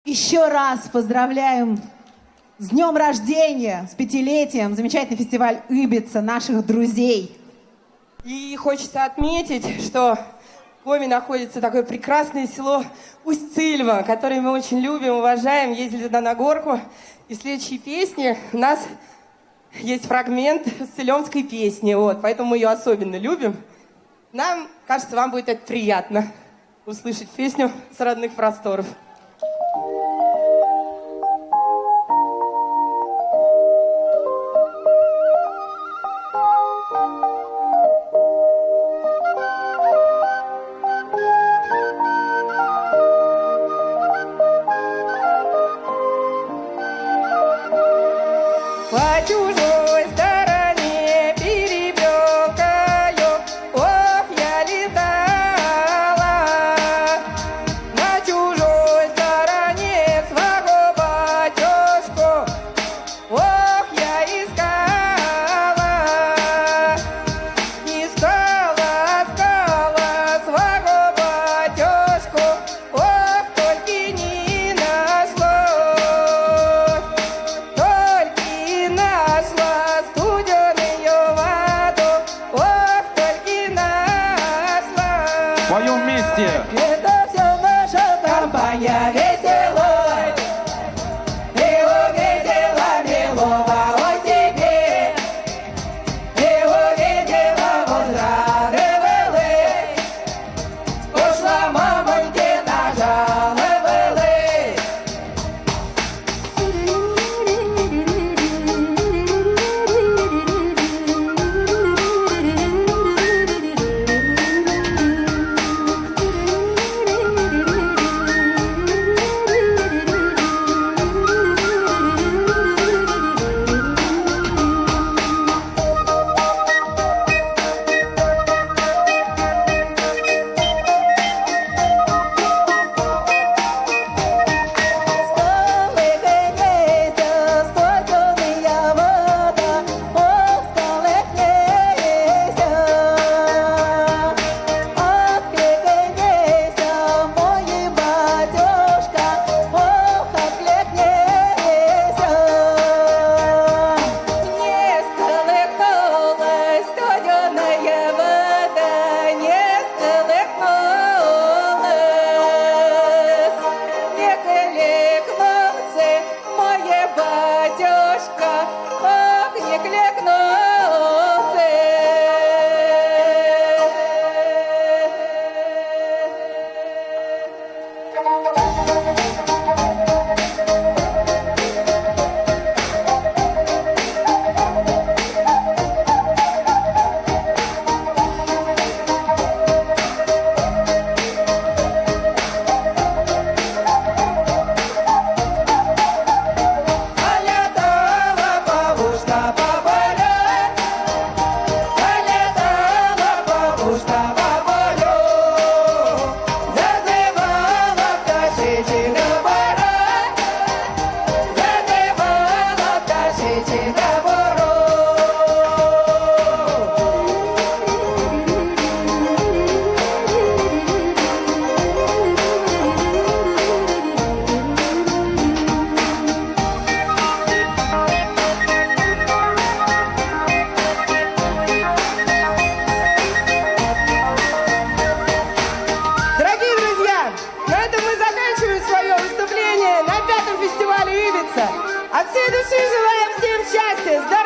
Еще раз поздравляем с днем рождения, с 5-летием, замечательный фестиваль Ибица наших друзей. И хочется отметить, что в Коми находится такое прекрасное село Усть-Цильма, которое мы очень любим, уважаем, ездили туда на горку. И в следующей песне у нас есть фрагмент цилемской песни, вот, поэтому мы ее особенно любим. Нам кажется, вам будет это приятно, услышать песню с родных просторов. По чужой стороне перебелкою, ох, я летала. На чужой стороне своего батюшку, ох, я искала. Искала, искала своего батюшку, ох, только не нашлось. Только нашла студеную воду, ох, только нашла. Поем вместе. Это все наша компания веселой, и увидела милого о себе, и увидела возрадовалась, ушла мамоньки нажаловалась. Батюшка, ох, не клекнулся. Полетала бабушка по полю, полетала бабушка по полю, зазывала пташечек до пора, зазывала пташечек до пору. Дорогие друзья, на этом мы заканчиваем свое выступление на 5-м фестивале Ибица. От всей души желаем всем счастья, здоровья.